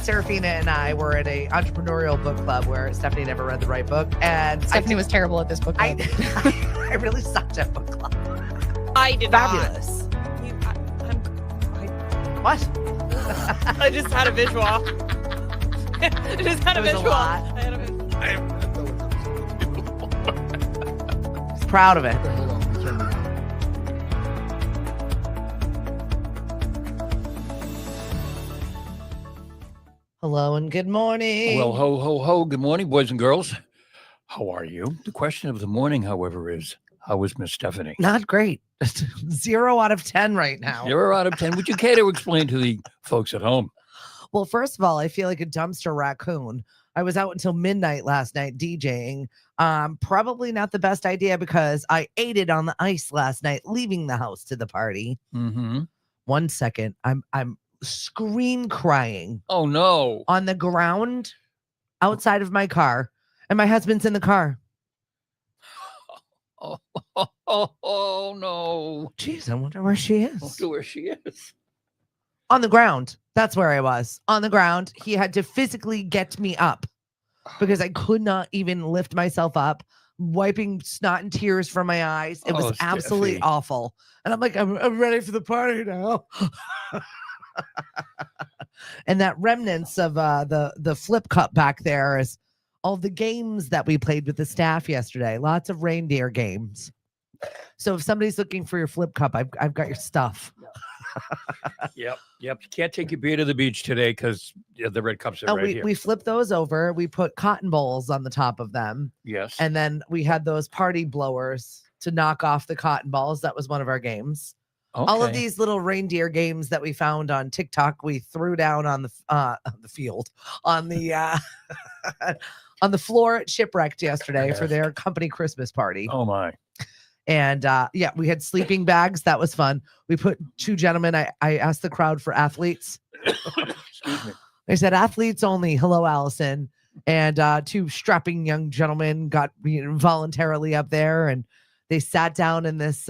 Serafina and I were at a entrepreneurial book club where Stephanie never read the right book. And Stephanie was terrible at this book club. I really sucked at book club. I did Fabulous. What? I just had a visual. I just had a It was a visual. lot. I had a visual. He's proud of it. Hold on, turn me on. Hello and good morning. Well, ho, ho, ho. Good morning, boys and girls. How are you? The question of the morning, however, is how is Miss Stephanie? Not great. 0 out of 10 right now. 0 out of 10. Would you care to explain to the folks at home? Well, first of all, I feel like a dumpster raccoon. I was out until midnight last night DJing. Probably not the best idea because I ate it on the ice last night, leaving the house to the party. Mm-hmm. 1 second. I'm scream crying Oh, no. on the ground outside of my car, and my husband's in the car. Oh, no. Jeez, I wonder where she I wonder is. where she is. On the ground. That's where I was. On the ground. He had to physically get me up because I could not even lift myself up, wiping snot and tears from my eyes. It was Oh, absolutely Steffi. awful. And I'm like, I'm ready for the party now. And that remnants of the flip cup back there is all the games that we played with the staff yesterday. Lots of reindeer games. So if somebody's looking for your flip cup, I've got your stuff. Yep. You can't take your beer to the beach today because the red cups are Oh, right here. we flipped those over. We put cotton balls on the top of them. Yes. And then we had those party blowers to knock off the cotton balls. That was one of our games. All of Okay. these little reindeer games that we found on TikTok, we threw down on the field, on the on the floor at Shipwrecked yesterday for Yes. their company Christmas party. Oh, my. And yeah, we had sleeping bags. That was fun. We put 2 gentlemen. I asked the crowd for athletes. Excuse me. I said athletes only. Hello, Allison. And 2 strapping young gentlemen got voluntarily up there, and they sat down in this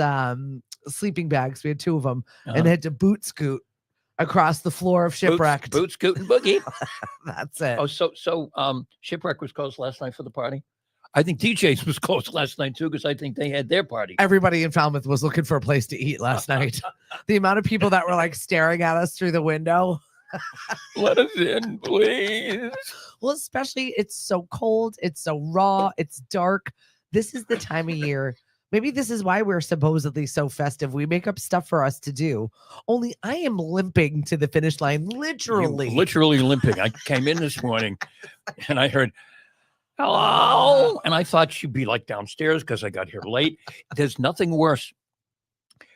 sleeping bags. We had 2 of them, and they had to boot scoot across the floor of Shipwrecked. Boot, scoot, and boogie. That's it. Oh, so Shipwreck was closed last night for the party? I think DJ's was closed last night too because I think they had their party. Everybody in Falmouth was looking for a place to eat last night. The amount of people that were like staring at us through the window. Let us in, please. Well, especially it's so cold, it's so raw, it's dark. This is the time of year. Maybe this is why we're supposedly so festive. We make up stuff for us to do. Only I am limping to the finish line, literally. Literally limping. I came in this morning and I heard, hello. And I thought she'd be like downstairs because I got here late. There's nothing worse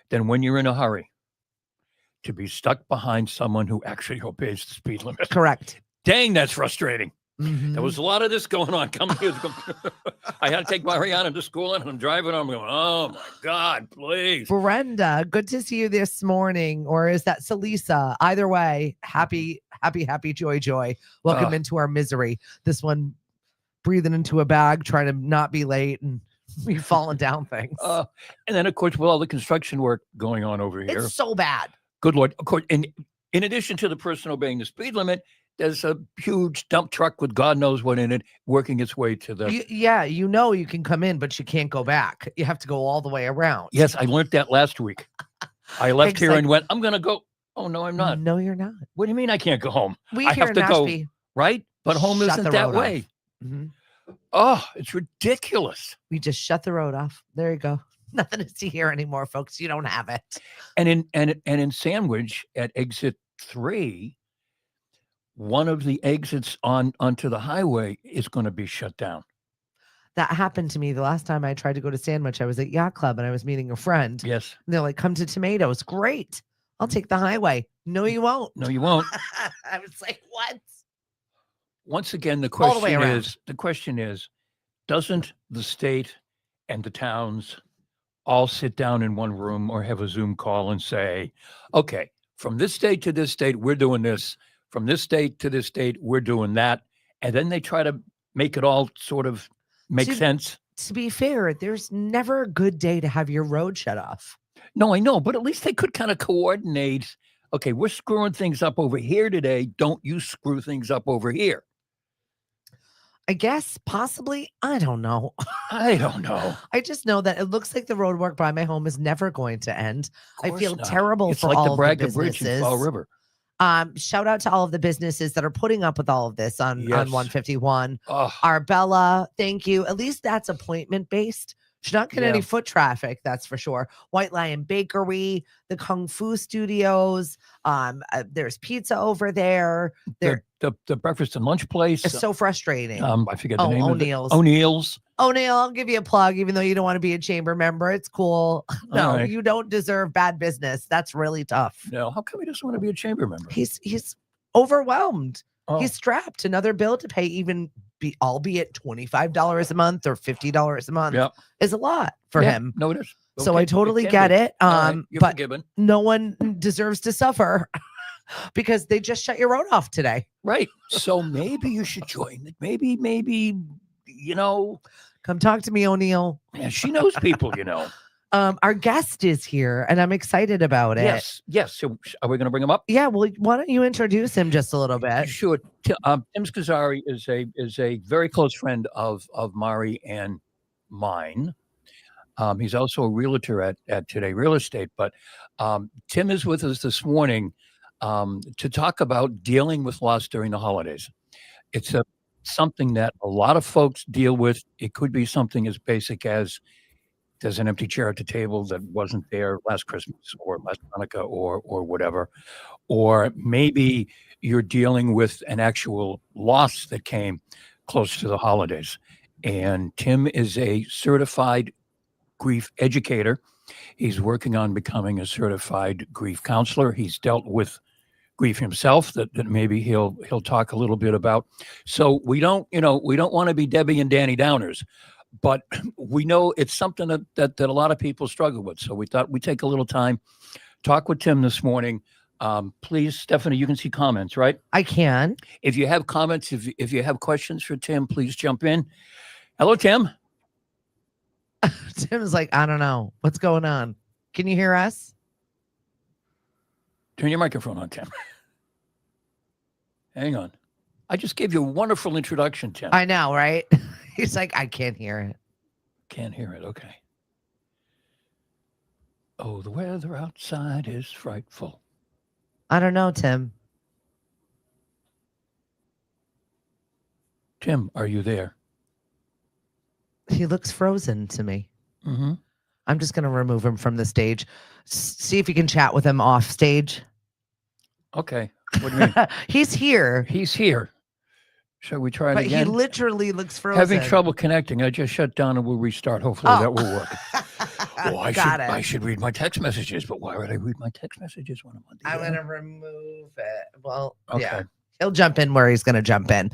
than when you're in a hurry to be stuck behind someone who actually obeys the speed limit. Correct. Dang, that's frustrating. Mhm. There was a lot of this going on coming here. I had to take Mariana to school and I'm driving. I'm going, oh my God, please. Brenda, good to see you this morning. Or is that Salisa? Either way, happy, joy. Welcome into our misery. This one breathing into a bag, trying to not be late, and we falling down things. And then, of course, with all the construction work going on over here, It's so bad. good Lord, of course, in addition to the person obeying the speed limit, there's a huge dump truck with God knows what in it working its way to the... You can come in, but you can't go back. You have to go all the way around. Yes, I learned that last week. I left here Exactly. and went, I'm going to go. Oh, no, I'm not. No, you're not. What do you mean I can't go home? We I here have in to go, Mashpee. right? But home Shut isn't the that road way. off. Mhm. Oh, it's ridiculous. We just shut the road off. There you go. Nothing to see here anymore, folks. You don't have it. And in Sandwich at exit 3, one of the exits onto the highway is going to be shut down. That happened to me the last time I tried to go to Sandwich. I was at Yacht Club and I was meeting a friend. Yes. And they're like, come to Tomatoes. Great. I'll take the highway. No, you won't. No, you won't. I was like, what? Once again, the All the way question is, doesn't the state and the towns all sit down in one room or have a Zoom call and say, okay, from this state to this state, we're doing this. From this state to this state, we're doing that. And then they try to make it all sort of make sense. To be fair, there's never a good day to have your road shut off. No, I know, but at least they could kind of coordinate. okay, we're screwing things up over here today. Don't you screw things up over here. I guess possibly. I don't know. I don't know. I just know that it looks like the road work by my home is never going to end. Of I course feel not. terrible It's for like all the of the Braga Bridge in businesses. Fall River. Shout out to all of the businesses that are putting up with all of this on Yes. 151. Oh, Arbella, thank you. At least that's appointment based. Should not get any Yeah. foot traffic, that's for sure. White Lion Bakery, the Kung Fu Studios. There's pizza over there. the breakfast and lunch place. It's so frustrating. I forget the name O'Neill's. of it. O'Neill's. O'Neill, I'll give you a plug, even though you don't want to be a chamber member. It's cool. No, All right. you don't deserve bad business. That's really tough. No, how come he doesn't want to be a chamber member? He's overwhelmed. Oh, He's strapped. Another bill to pay, albeit $25 a month or $50 a month, yeah. is a lot for Yeah, him. No, it is. So Okay, I totally can get be. it. All right, you're But forgiven. no one deserves to suffer because they just shut your road off today. Right. So maybe you should join it. Maybe, Come talk to me, O'Neill. yeah, she knows people, Our guest is here, and I'm excited about it. Yes. So are we going to bring him up? Yeah, well, why don't you introduce him just a little bit? Sure. Tim Scozzari is a very close friend of Mari and mine. He's also a realtor at Today Real Estate. But Tim is with us this morning to talk about dealing with loss during the holidays. It's something that a lot of folks deal with. It could be something as basic as there's an empty chair at the table that wasn't there last Christmas or last Hanukkah or whatever. Or maybe you're dealing with an actual loss that came close to the holidays. And Tim is a certified grief educator. He's working on becoming a certified grief counselor. He's dealt with grief himself that maybe he'll talk a little bit about. So we don't want to be Debbie and Danny Downers, but we know it's something that a lot of people struggle with. So we thought we'd take a little time, talk with Tim this morning. Please, Stephanie, you can see comments, right? I can. If you have comments, if you have questions for Tim, please jump in. Hello, Tim. Tim's like, I don't know. What's going on? Can you hear us? Turn your microphone on, Tim. Hang on. I just gave you a wonderful introduction, Tim. I know, right? He's like, I can't hear it. Can't hear it. Okay. Oh, the weather outside is frightful. I don't know, Tim. Tim, are you there? He looks frozen to me. Mm-hmm. I'm just going to remove him from the stage. See if you can chat with him off stage. Okay. What do you mean? He's here. He's here. Shall we try it But again? he literally looks frozen. Having trouble connecting. I just shut down and we'll restart. Hopefully that will work. Oh, I should read my text messages, but why would I read my text messages when I'm on the I'm air? going to remove it. Well, Okay. yeah. He'll jump in where he's going to jump in.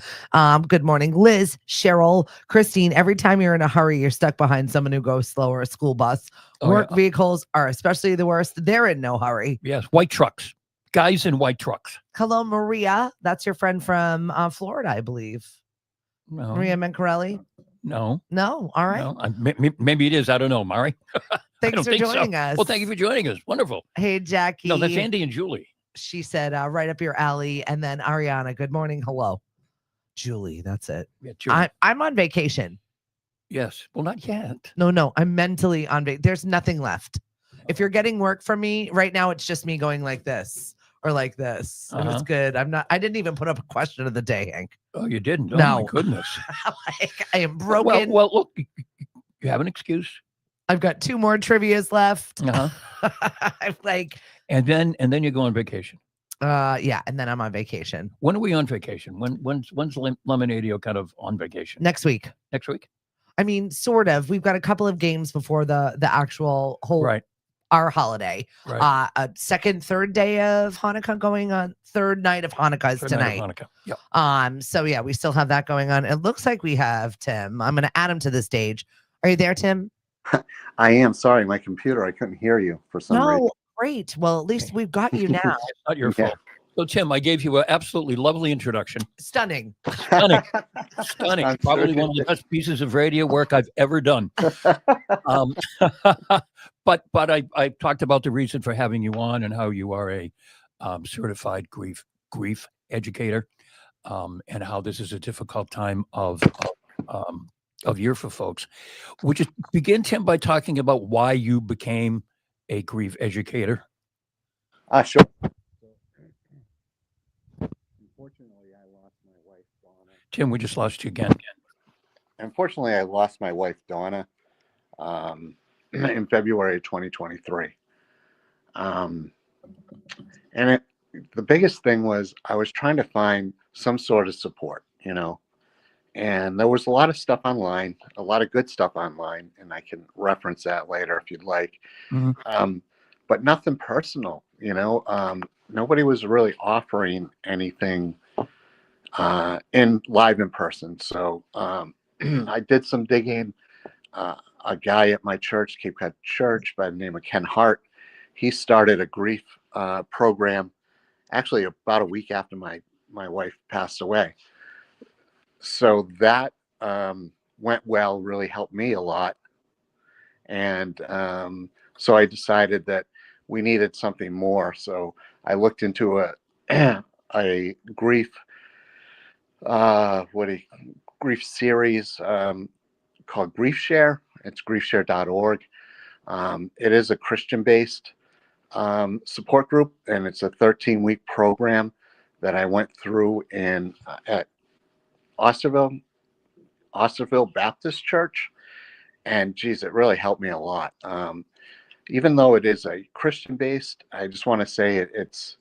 Good morning, Liz, Cheryl, Christine. Every time you're in a hurry, you're stuck behind someone who goes slow or a school bus. Oh, Work yeah. vehicles are especially the worst. They're in no hurry. Yes, white trucks. Guys in white trucks. Hello, Maria. That's your friend from Florida, I believe. No. Maria Mencarelli? No. No. All right. No. Maybe it is. I don't know, Mari. Thanks don't for think so. joining us. Well, thank you for joining us. Wonderful. Hey, Jackie. No, that's Andy and Julie. She said, right up your alley. And then Ariana, good morning. Hello. Julie, that's it. Yeah, Julie. I'm on vacation. Yes. Well, not yet. No, I'm mentally on vacation. There's nothing left. If you're getting work from me right now, it's just me going like this or like this. And it's good. I didn't even put up a question of the day, Hank. Oh, you didn't? Oh, No. my goodness. Like, I am broken. Well, look, you have an excuse. I've got 2 more trivias left. Uh-huh. I'm like, And then you go on vacation. yeah, and then I'm on vacation. When are we on vacation? When's Lemonadio kind of on vacation? Next week. Next week? I mean, sort of. We've got a couple of games before the actual whole Right. our holiday. Right. A second, third day of Hanukkah going on. Third night of Hanukkah is Third night tonight. of Hanukkah. Yep. So yeah, we still have that going on. It looks like we have Tim. I'm gonna add him to the stage. Are you there, Tim? I am. Sorry, my computer. I couldn't hear you for some reason. No, great. Well, at least we've got you now. It's not your Yeah. fault. So, Tim, I gave you an absolutely lovely introduction. Stunning. Stunning. Stunning. I'm Probably sure one of the best pieces of radio work I've ever done. But I talked about the reason for having you on and how you are a certified grief educator, and how this is a difficult time of year for folks. Would you begin, Tim, by talking about why you became a grief educator? Sure. Unfortunately, I lost my wife, Donna. Tim, we just lost you again. Unfortunately, I lost my wife, Donna, in February of 2023. And the biggest thing was I was trying to find some sort of support, and there was a lot of stuff online, a lot of good stuff online, and I can reference that later if you'd like. But nothing personal, nobody was really offering anything live in person. So I did some digging. A guy at my church, Cape Cod Church, by the name of Ken Hart, he started a grief program actually about a week after my wife passed away. So that went well, really helped me a lot. And so I decided that we needed something more. So I looked into a grief grief series called Grief Share. It's griefshare.org. It is a Christian-based support group, and it's a 13-week program that I went through at Osterville Baptist Church. And geez, it really helped me a lot. Even though it is a Christian-based, I just want to say it's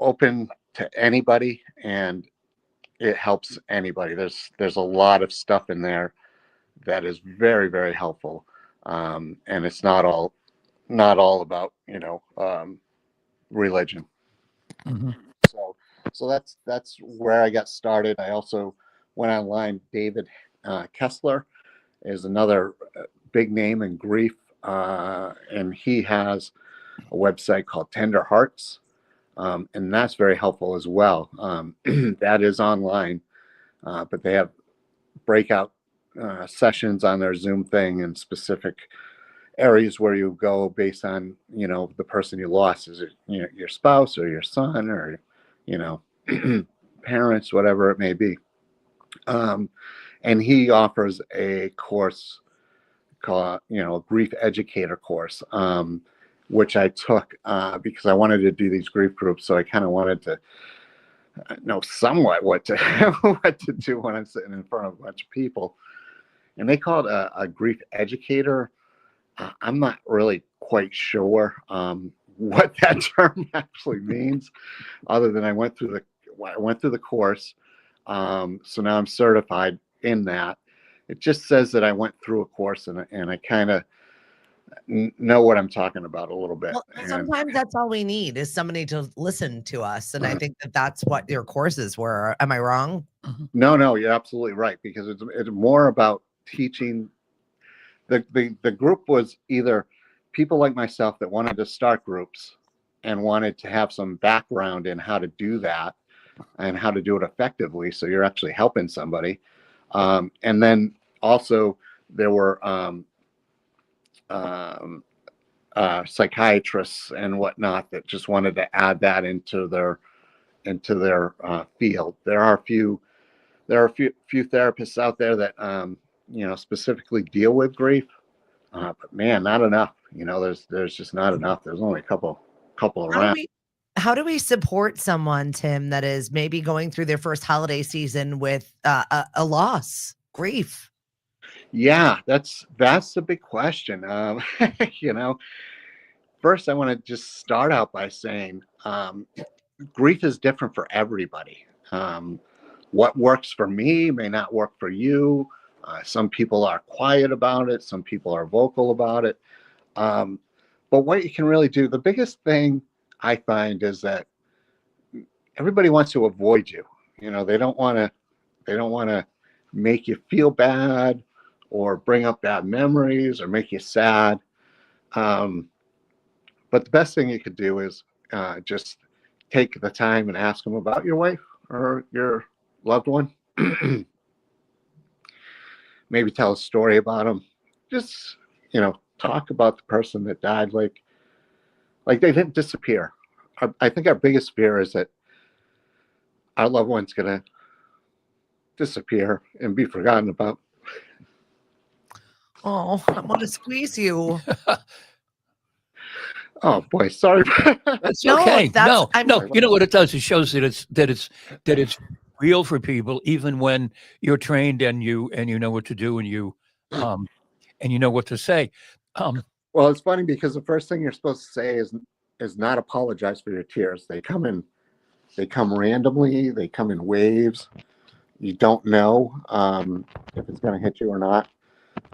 open to anybody, and it helps anybody. There's a lot of stuff in there that is very, very helpful, and it's not all about religion. So that's where I got started. I also went online. David Kessler is another big name in grief, and he has a website called Tender Hearts, and that's very helpful as well. That is online, but they have breakout sessions on their Zoom thing in specific areas where you go based on the person you lost. Is it your spouse or your son or parents, whatever it may be. And he offers a course called grief educator course, which I took because I wanted to do these grief groups. So I kind of wanted to know somewhat what to what to do when I'm sitting in front of a bunch of people. And they call it a grief educator. I'm not really quite sure what that term actually means, other than I went through the course. So now I'm certified in that. It just says that I went through a course and I kind of know what I'm talking about a little bit. Well, sometimes that's all we need is somebody to listen to us. And I think that's what your courses were. Am I wrong? No, you're absolutely right, because it's more about teaching. The group was either people like myself that wanted to start groups and wanted to have some background in how to do that and how to do it effectively, so you're actually helping somebody. And then also there were psychiatrists and whatnot that just wanted to add that into their field. There are a few therapists out there that specifically deal with grief, but man, not enough. There's just not enough. There's only a couple around. How do we support someone, Tim, that is maybe going through their first holiday season with a loss, grief? Yeah, that's the big question. First I want to just start out by saying grief is different for everybody. What works for me may not work for you. Some people are quiet about it. Some people are vocal about it. But what you can really do, the biggest thing I find is that everybody wants to avoid you. They don't want to make you feel bad or bring up bad memories or make you sad. But the best thing you could do is just take the time and ask them about your wife or your loved one. Maybe tell a story about them. Just, talk about the person that died like they didn't disappear. I think our biggest fear is that our loved one's going to disappear and be forgotten about. Oh, I want to squeeze you. Oh boy, sorry. That's No, okay. that's- No. You know what it does? It shows that it's real for people, even when you're trained and you know what to do and you know what to say. Well, it's funny because the first thing you're supposed to say is not apologize for your tears. They come randomly. They come in waves. You don't know if it's going to hit you or not.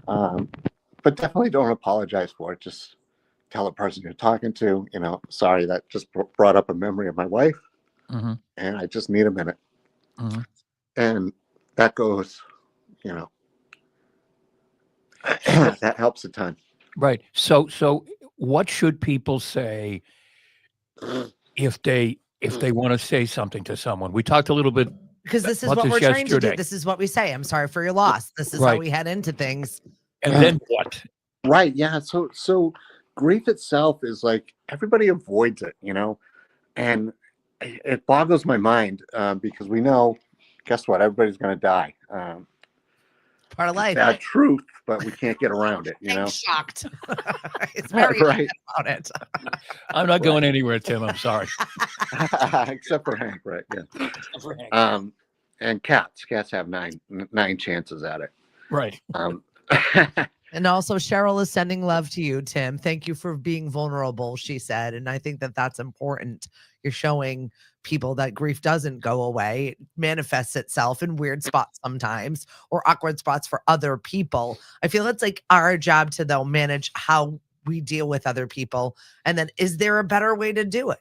But definitely don't apologize for it. Just tell the person you're talking to, sorry, that just brought up a memory of my wife, Mhm. and I just need a minute. Mhm. And that goes, that helps a ton. Right. So what should people say if they want to say something to someone? We talked a little bit Because this is about what this we're trained to do. yesterday. This is what we say. I'm sorry for your loss. This is how Right. we head into things. And then what? Right. Yeah. So grief itself is like everybody avoids it, and it boggles my mind because we know, guess what? Everybody's going to die. Part of life. Bad truth, but we can't get around it, I'm shocked. It's very Right. about it. I'm not going anywhere, Tim. I'm sorry. Except for Hank, right? Yeah. And cats have nine chances at it. Right. And also, Cheryl is sending love to you, Tim. Thank you for being vulnerable, she said. And I think that that's important. You're showing people that grief doesn't go away. It manifests itself in weird spots sometimes or awkward spots for other people. I feel it's like our job to, though, manage how we deal with other people. And then is there a better way to do it?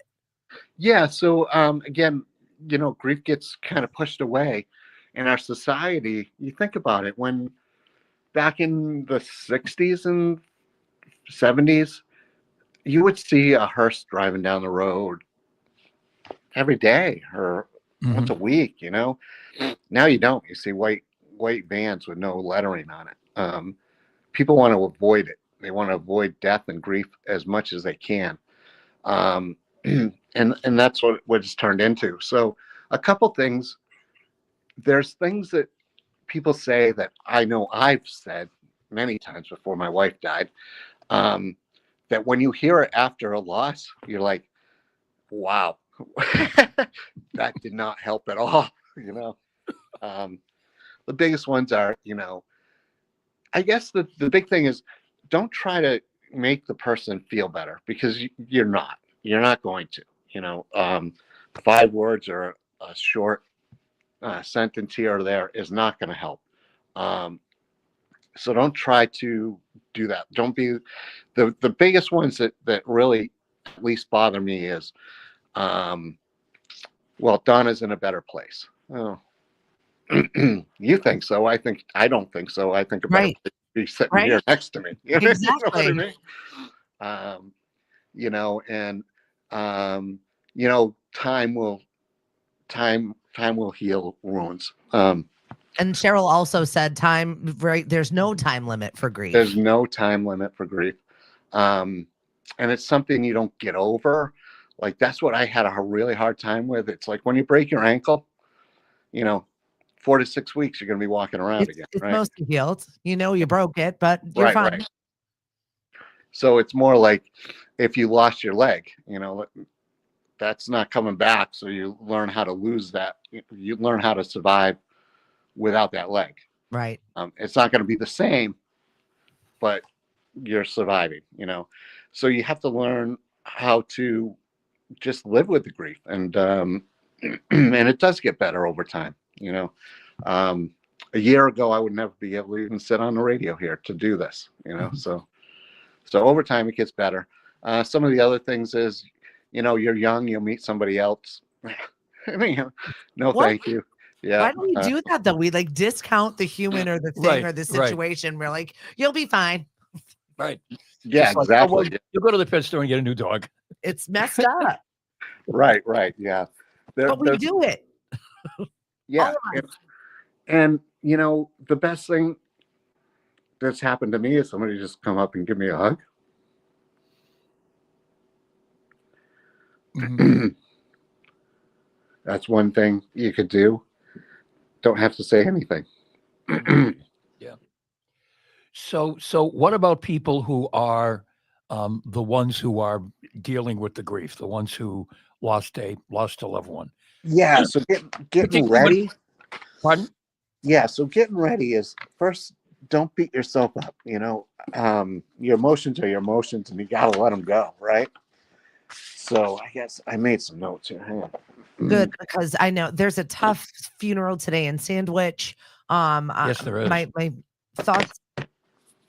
Yeah. So, again, grief gets kind of pushed away in our society. You think about it, when back in the 60s and 70s, you would see a hearse driving down the road every day or once a week, Now you don't. You see white vans with no lettering on it. People want to avoid it. They want to avoid death and grief as much as they can. And that's what it's turned into. So a couple things, there's things that people say that I know I've said many times before my wife died, that when you hear it after a loss, you're like, wow, that did not help at all. The biggest ones are, I guess the big thing is, don't try to make the person feel better, because you're not going to, 5 words or a short sentence here or there is not going to help. So don't try to do that. Don't be the biggest ones that really at least bother me is, well, Donna's in a better place. Oh, you think so? I don't think so. I think a better place would be sitting here next to me. Exactly. You know what I mean? Time will heal wounds. And Cheryl also said time, right? There's no time limit for grief. There's no time limit for grief. And it's something you don't get over. Like, that's what I had a really hard time with. It's like when you break your ankle, 4 to 6 weeks, you're going to be walking around again. It's right? mostly healed. You broke it, but you're fine. Right. So it's more like if you lost your leg, that's not coming back. So you learn how to lose that. You learn how to survive without that leg. Right. It's not going to be the same, but you're surviving, So you have to learn how to just live with the grief, and and it does get better over time. A year ago, I would never be able to even sit on the radio here to do this. So over time it gets better. Some of the other things is, you're young, you'll meet somebody else. I mean, no, What? thank you. Yeah. Why do we do that though? We like discount the human or the thing or the situation. We're like, you'll be fine. Right. Yeah, Like, exactly. well, you'll go to the pet store and get a new dog. It's messed up. Right. Yeah. But we do it. Yeah. And the best thing that's happened to me is somebody just come up and give me a hug. Mhm. That's one thing you could do. Don't have to say anything. Yeah. So what about people who are the ones who are dealing with the grief, the ones who lost a loved one? Yeah, so getting Particularly when, ready. pardon? Yeah, so getting ready is first, don't beat yourself up. Your emotions are your emotions, and you gotta let them go, right? So I guess I made some notes here. Hang on. Good, because I know there's a tough funeral today in Sandwich. Yes, there is. My thoughts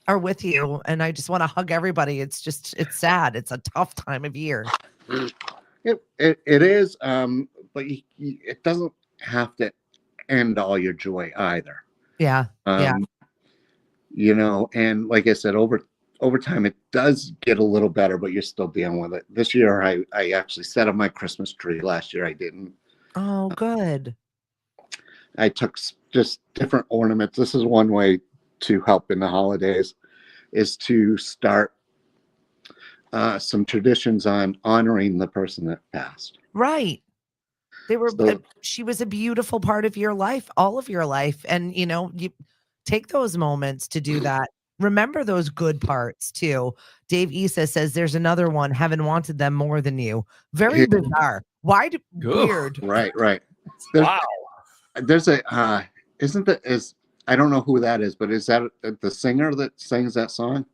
are with you, and I just want to hug everybody. It's sad. It's a tough time of year. It is, but it doesn't have to end all your joy either. Yeah, yeah. And like I said, over time it does get a little better, but you're still dealing with it. This year I actually set up my Christmas tree. Last year I didn't. Oh, good. I took just different ornaments. This is one way to help in the holidays, is to start some traditions on honoring the person that passed. Right. They were. So, She was a beautiful part of your life, all of your life, and you take those moments to do that. Remember those good parts too. Dave Issa says there's another one. Heaven wanted them more than you. Very bizarre. Why? Weird. right. Wow. There's a isn't that is I don't know who that is, but is that the singer that sings that song?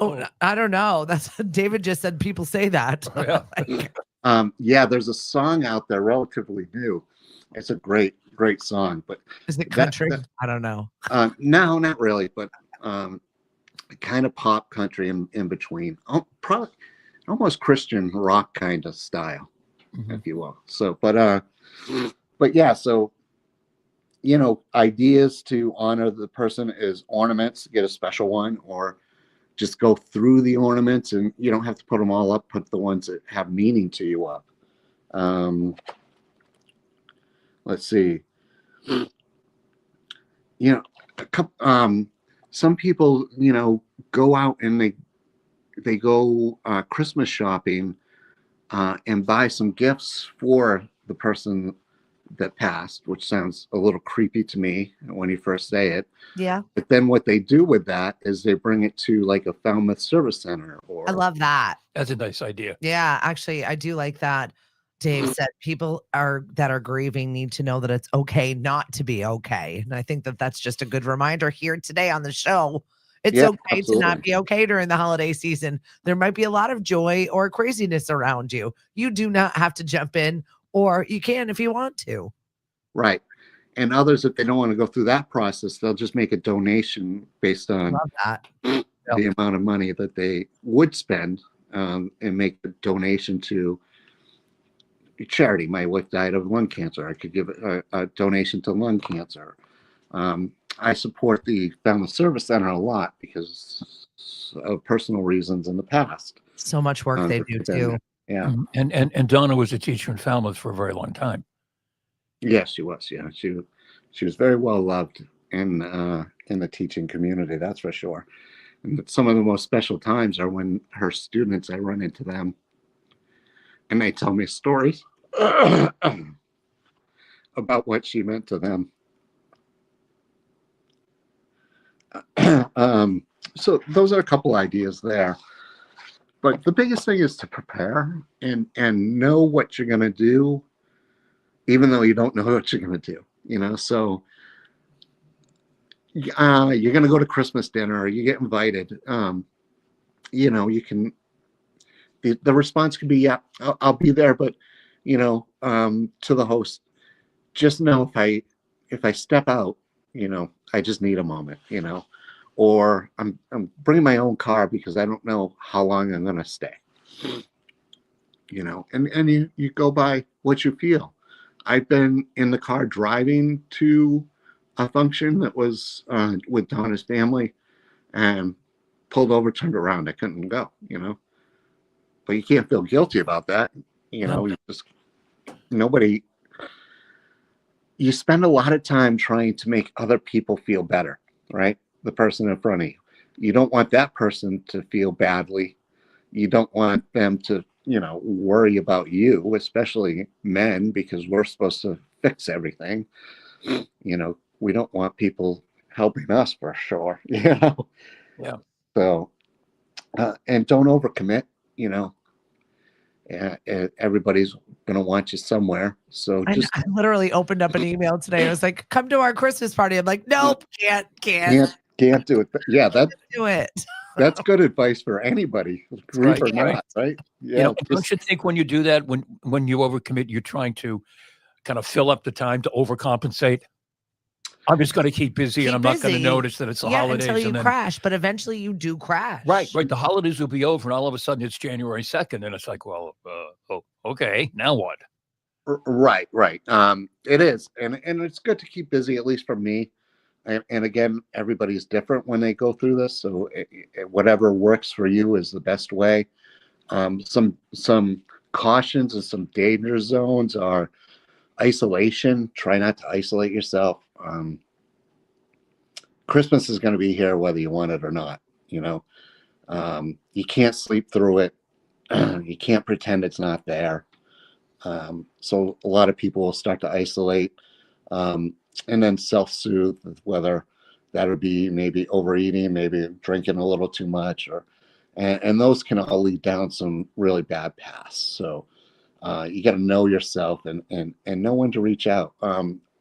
Oh, I don't know. That's David just said. People say that. Yeah. Yeah, there's a song out there relatively new. It's a great song, but Is it country? I don't know. no, not really, but kind of pop country in between. Probably almost Christian rock kind of style, if you will. So, but yeah, so ideas to honor the person is ornaments. Get a special one, or just go through the ornaments, and you don't have to put them all up. Put the ones that have meaning to you up. Let's see. Some people, go out and they go Christmas shopping and buy some gifts for the person that passed, which sounds a little creepy to me when you first say it. Yeah. But then what they do with that is they bring it to like a Falmouth Service Center. I love that. That's a nice idea. Yeah, actually, I do like that. Dave said people that are grieving need to know that it's okay not to be okay. And I think that that's just a good reminder here today on the show. It's okay to not be okay during the holiday season. There might be a lot of joy or craziness around you. You do not have to jump in, or you can if you want to. Right. And others, if they don't want to go through that process, they'll just make a donation based on Love that. the amount of money that they would spend, and make the donation to charity. My wife died of lung cancer. I could give a donation to lung cancer. I support the Falmouth Service Center a lot because of personal reasons in the past. So much work they do too. Yeah. And Donna was a teacher in Falmouth for a very long time. Yes, she was. Yeah, she was very well loved in the teaching community. That's for sure. And some of the most special times are when her students, I run into them, and they tell me stories about what she meant to them. So those are a couple ideas there. But the biggest thing is to prepare and know what you're going to do, even though you don't know what you're going to do. So you're going to go to Christmas dinner, or you get invited. You can. The response could be, "Yeah, I'll be there," but to the host, just know if I step out, I just need a moment, or I'm bringing my own car because I don't know how long I'm going to stay. And you go by what you feel. I've been in the car driving to a function that was with Donna's family, and pulled over, turned around. I couldn't go, but you can't feel guilty about that. You spend a lot of time trying to make other people feel better, right? The person in front of you. You don't want that person to feel badly. You don't want them to, worry about you, especially men, because we're supposed to fix everything. We don't want people helping us for sure. Yeah. So, and don't overcommit. Everybody's gonna want you somewhere. So just I literally opened up an email today. It was like, "Come to our Christmas party." I'm like, "Nope, can't can't do it. Yeah, do it." that's good advice for anybody, grief or not, right? Yeah, don't you think when you do that, when you overcommit, you're trying to kind of fill up the time to overcompensate? I'm just going to keep busy and I'm not going to notice that it's the holidays. Until you crash, but eventually you do crash. Right. The holidays will be over and all of a sudden it's January 2nd and it's like, well, okay, now what? Right. It is. And it's good to keep busy, at least for me. And again, everybody's different when they go through this. So whatever works for you is the best way. Some cautions and some danger zones are isolation. Try not to isolate yourself. Christmas is going to be here whether you want it or not. You can't sleep through it. You can't pretend it's not there. So a lot of people will start to isolate and then self-soothe, whether that would be maybe overeating, maybe drinking a little too much, and those can all lead down some really bad paths. So you got to know yourself and know when to reach out.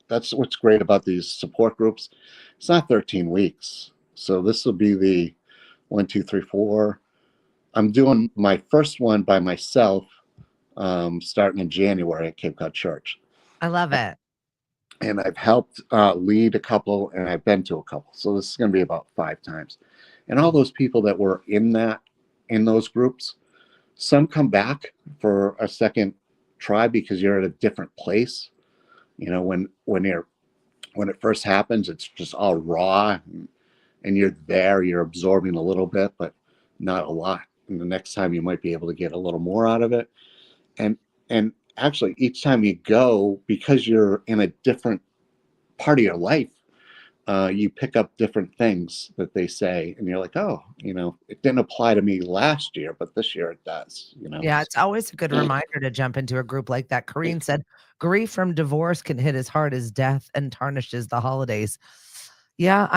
That's what's great about these support groups. It's not 13 weeks. So this will be the 1, 2, 3, 4. I'm doing my first one by myself, starting in January at Cape Cod Church. I love it. And I've helped lead a couple, and I've been to a couple. So this is going to be about 5 times. And all those people that were in those groups, some come back for a second try because you're at a different place. When it first happens, it's just all raw, and you're absorbing a little bit, but not a lot. And the next time you might be able to get a little more out of it. And actually, each time you go, because you're in a different part of your life, you pick up different things that they say, and you're like, oh, it didn't apply to me last year, but this year it does. Yeah, it's always a good reminder to jump into a group like that. Corrine said, grief from divorce can hit as hard as death and tarnishes the holidays. Yeah,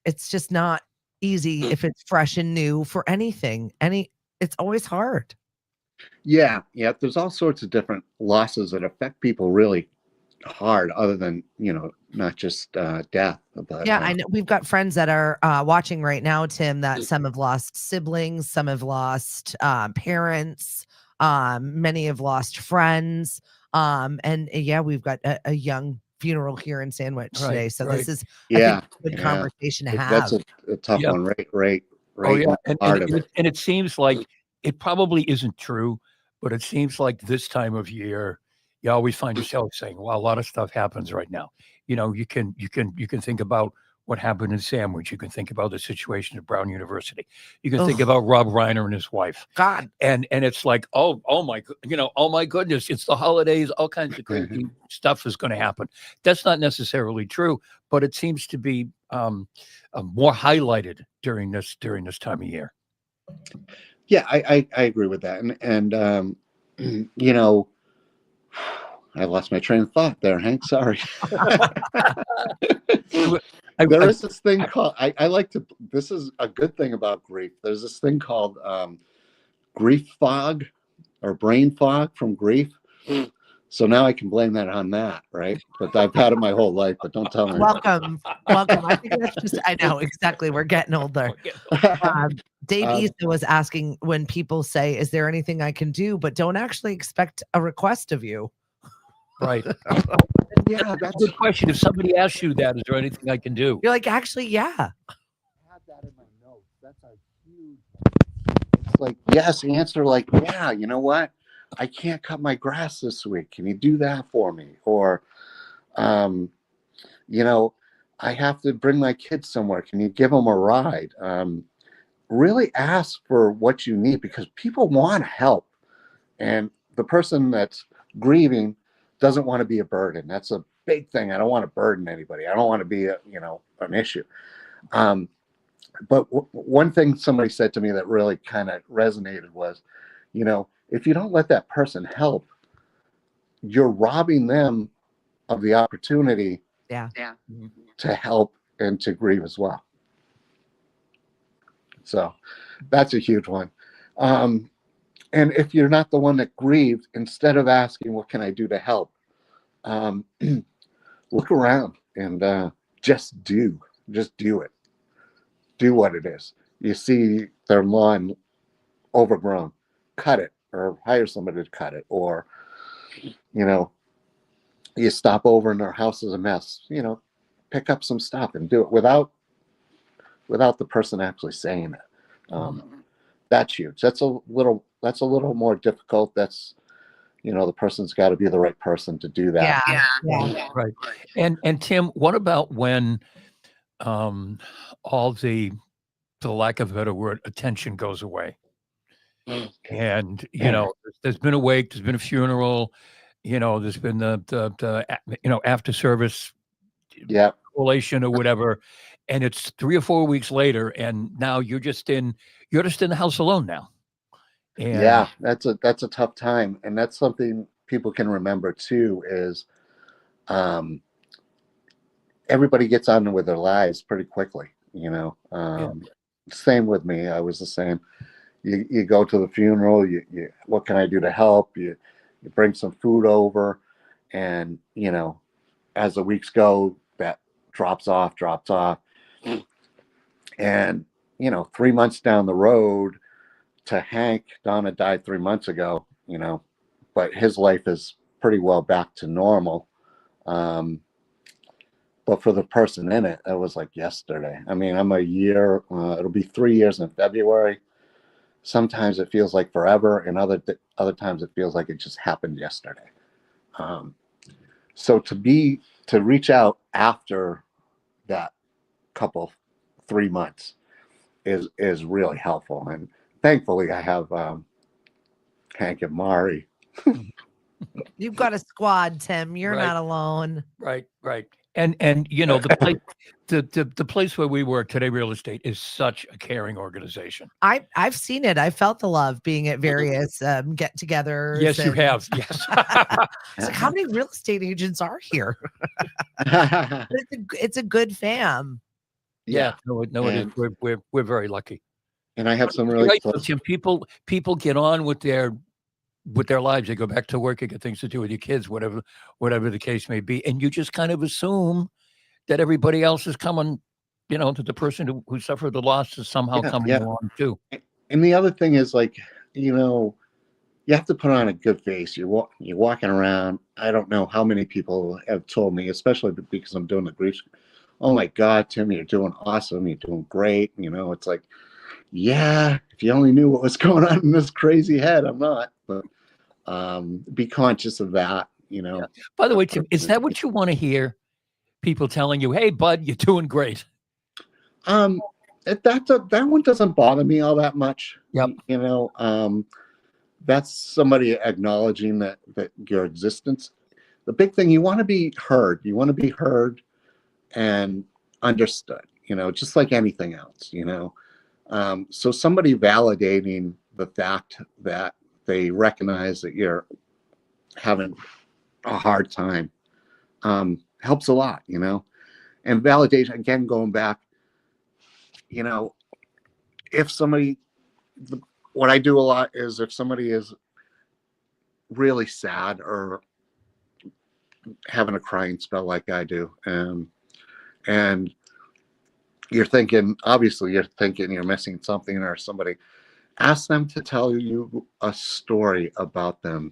it's just not easy if it's fresh and new for anything. It's always hard. Yeah. There's all sorts of different losses that affect people really hard, other than not just death. But yeah, I know we've got friends that are watching right now, Tim, that some have lost siblings, some have lost parents, many have lost friends, and yeah, we've got a young funeral here in Sandwich today, so this is I think, a good conversation to have. That's a tough one, right. Oh yeah, and it seems like it probably isn't true, but it seems like this time of year, you always find yourself saying, "Well, a lot of stuff happens right now." You can think about what happened in Sandwich. You can think about the situation at Brown University. You can think about Rob Reiner and his wife. God, and it's like, oh my goodness, it's the holidays. All kinds of crazy stuff is going to happen. That's not necessarily true, but it seems to be more highlighted during this time of year. Yeah, I agree with that, and I lost my train of thought there, Hank. Sorry. There is this thing called, I like to, this is a good thing about grief. There's this thing called grief fog or brain fog from grief. So now I can blame that on that, right? But I've had it my whole life, but don't tell me. Welcome. I think that's just, I know, exactly. We're getting older. Dave Easter was asking, when people say, is there anything I can do, but don't actually expect a request of you. Right. Yeah, that's a good question. If somebody asks you that, is there anything I can do? You're like, actually, yeah. I have that in my notes. That's a huge one. It's like, yes, answer like, yeah, you know what? I can't cut my grass this week. Can you do that for me? Or, I have to bring my kids somewhere. Can you give them a ride? Really ask for what you need, because people want to help. And the person that's grieving doesn't want to be a burden. That's a big thing. I don't want to burden anybody. I don't want to be an issue. But one thing somebody said to me that really kind of resonated was, if you don't let that person help, you're robbing them of the opportunity Yeah. to help and to grieve as well. So that's a huge one. And if you're not the one that grieved, instead of asking, what can I do to help? Look around and just do it. Do what it is. You see their lawn overgrown, cut it, or hire somebody to cut it. Or, you stop over and their house is a mess, pick up some stuff and do it without the person actually saying it. That's huge. That's a little more difficult. That's, the person's got to be the right person to do that. Yeah. Right. And Tim, what about when all the, for lack of a better word, attention goes away? And, there's been a wake, there's been a funeral, there's been the after service collation or whatever. And it's 3 or 4 weeks later, and now you're just in the house alone now. And yeah, that's a tough time. And that's something people can remember too, is everybody gets on with their lives pretty quickly, Same with me. I was the same. You go to the funeral, you what can I do to help? You bring some food over, and as the weeks go, that drops off. And 3 months down the road to Hank, Donna died 3 months ago, but his life is pretty well back to normal. But for the person in it, that was like yesterday. I mean, I'm a year, it'll be 3 years in February. Sometimes it feels like forever, and other times it feels like it just happened yesterday. So to reach out after that 3 months is really helpful. And thankfully I have Hank and Mari. You've got a squad, Tim. You're not alone. Right. And the place, the place where we work today, real estate, is such a caring organization. I've seen it. I felt the love being at various get-togethers. Yes, you have. Yes. It's like, how many real estate agents are here? It's a good fam. Yeah. No, it is. We're very lucky. And I have some really close. People get on with their lives. They go back to work. They get things to do with your kids, whatever the case may be. And you just kind of assume that everybody else is coming, that the person who suffered the loss is somehow coming along too. And the other thing is, like, you have to put on a good face. You're walking around. I don't know how many people have told me, especially because I'm doing the grief. Oh my God, Tim, you're doing awesome. You're doing great. It's like, yeah, if you only knew what was going on in this crazy head. I'm not, but be conscious of that, Yeah. By the way, Tim, is that what you want to hear? People telling you, "Hey, bud, you're doing great." That one doesn't bother me all that much. Yep. That's somebody acknowledging that your existence. The big thing, you want to be heard. You want to be heard and understood. Just like anything else. So somebody validating the fact that they recognize that you're having a hard time helps a lot, and validation, again, going back, if somebody, what I do a lot is, if somebody is really sad or having a crying spell like I do, and you're thinking you're missing something, or somebody, ask them to tell you a story about them,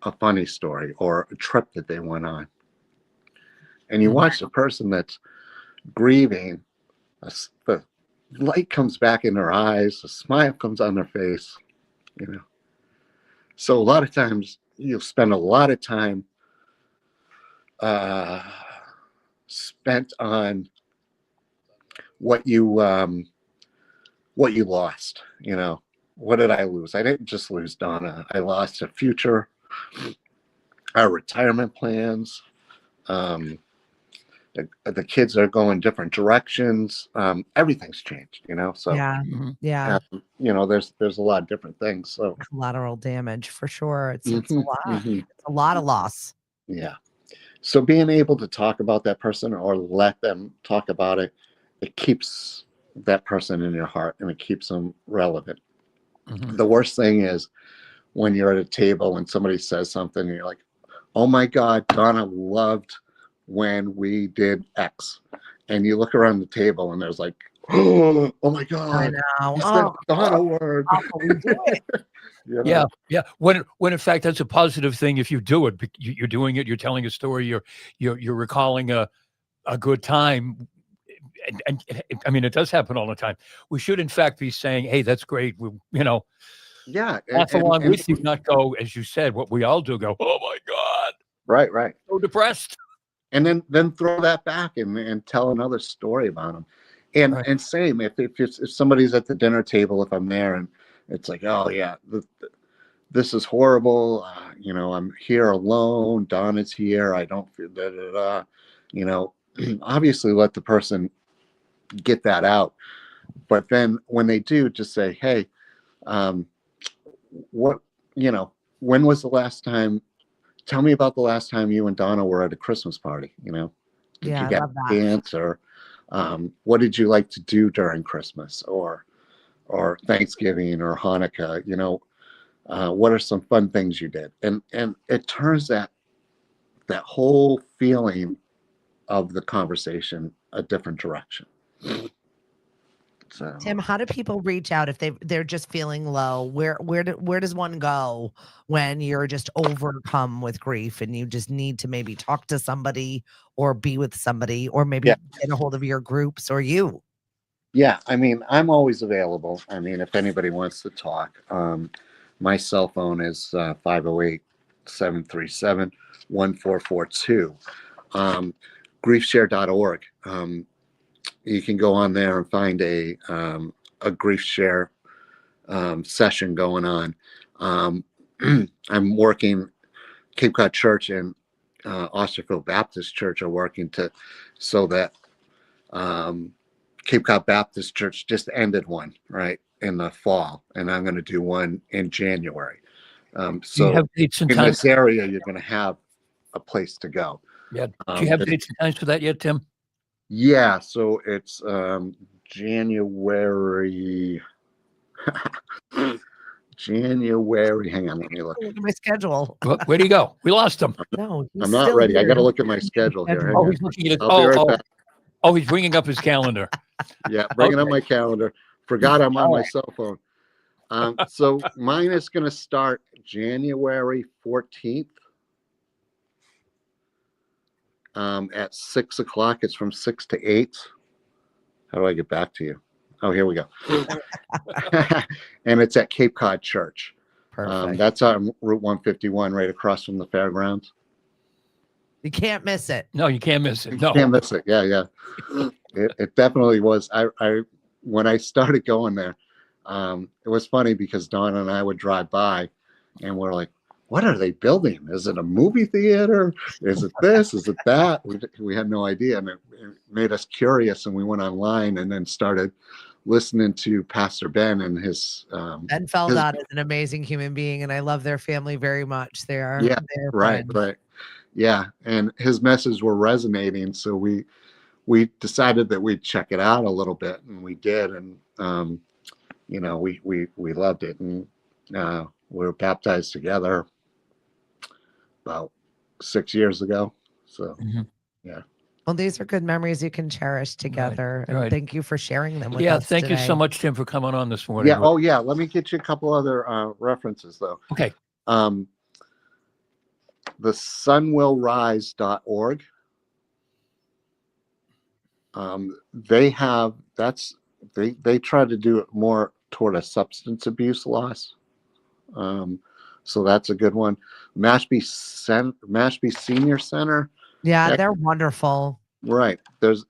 a funny story or a trip that they went on. And you watch the person that's grieving, the light comes back in their eyes, a smile comes on their face, So a lot of times you'll spend a lot of time spent on what you lost. What did I lose? I didn't just lose Donna. I lost a future, our retirement plans, the kids are going different directions. Everything's changed, so Yeah. Mhm. Yeah. there's a lot of different things. So Collateral damage for sure. It's a Mhm, lot. mhm. It's a lot of loss. Yeah. So being able to talk about that person or let them talk about it, it keeps that person in your heart and it keeps them relevant. Mhm. The worst thing is when you're at a table and somebody says something and you're like, oh my God, Donna loved when we did X. And you look around the table and there's like, oh my I God, know. you said Oh, Donna word. how can we do it? Yeah, yeah. When in fact that's a positive thing if you do it. You're doing it. You're telling a story. You're recalling a good time. And I mean, it does happen all the time. We should in fact be saying, "Hey, that's great." Yeah. Laugh along with you, not go as you said. What we all do, go, "Oh my God, right. so depressed." And then throw that back and tell another story about them. And Right. and same if somebody's at the dinner table, if I'm there and it's like, oh yeah, this is horrible. I'm here alone. Don is here. I don't feel da da da. Obviously let the person get that out. But then when they do, just say, hey, um, what when was the last time? Tell me about the last time you and Donna were at a Christmas party. Did Yeah, you I get love a that. dance or what did you like to do during Christmas or Thanksgiving or Hanukkah? What are some fun things you did? And it turns that whole feeling of the conversation a different direction. So Tim, how do people reach out if they're just feeling low? Where does one go when you're just overcome with grief and you just need to maybe talk to somebody or be with somebody or maybe yeah, get a hold of your groups or you? yeah. I mean, I'm always available. I mean, if anybody wants to talk, my cell phone is 508-737-1442. Griefshare.org. You can go on there and find a grief share session going on. I'm working. Cape Cod Church and Osterfield Baptist Church are working so that Cape Cod Baptist Church just ended one right in the fall, and I'm going to do one in January. Do you So have dates and in times? this area, you're going to have a place to go. Yeah. Do you have dates and times for that yet, Tim? Yeah, so it's January. January. Hang on, let me look. Look at my schedule. Where do you go? We lost him. No, he's I'm not still ready. I got to here. look at my schedule here. Hang Oh, on. he's looking at it. I'll be right back. Oh, he's bringing up his calendar. Yeah, bringing up Okay. my calendar. Forgot I'm on All my right. cell phone. So mine is going to start January 14th at 6 o'clock. It's from 6 to 8. How do I get back to you? Oh, here we go. And it's at Cape Cod Church. Perfect. That's on Route 151, right across from the fairgrounds. You can't miss it. No, you can't miss it. You No. can't miss it. Yeah. It definitely was. I when I started going there, it was funny because Dawn and I would drive by and we're like, what are they building? Is it a movie theater? Is it this? Is it that? We had no idea. And it made us curious. And we went online and then started listening to Pastor Ben and his. Ben Feldot is an amazing human being, and I love their family very much. They're right. Yeah. And his messages were resonating. So we decided that we'd check it out a little bit, and we did. And, we loved it. And we were baptized together about 6 years ago. So, yeah. Well, these are good memories you can cherish together. Right. And thank you for sharing them with Yeah, us thank you today. so much, Tim, for coming on this morning. Yeah. Oh, yeah. Let me get you a couple other references, though. Okay. The sunwillrise.org. They have they try to do it more toward a substance abuse loss. So that's a good one. Mashpee Senior Center. Yeah, they're wonderful. Right.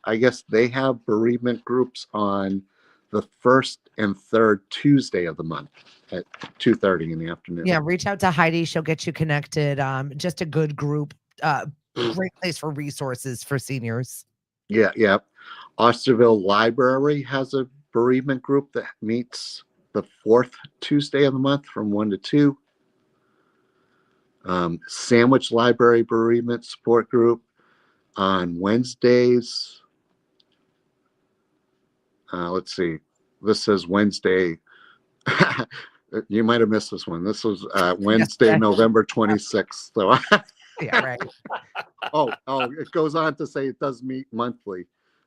I guess they have bereavement groups on the first and third Tuesday of the month at 2:30 in the afternoon. Yeah, reach out to Heidi. She'll get you connected. Just a good group. Great place for resources for seniors. Yeah, yeah. Osterville Library has a bereavement group that meets the fourth Tuesday of the month from 1 to 2. Sandwich Library Bereavement Support Group on Wednesdays. Let's see. This says Wednesday. You might have missed this one. This was Wednesday, Yes. November 26th. So, Yeah, right. oh, it goes on to say it does meet monthly,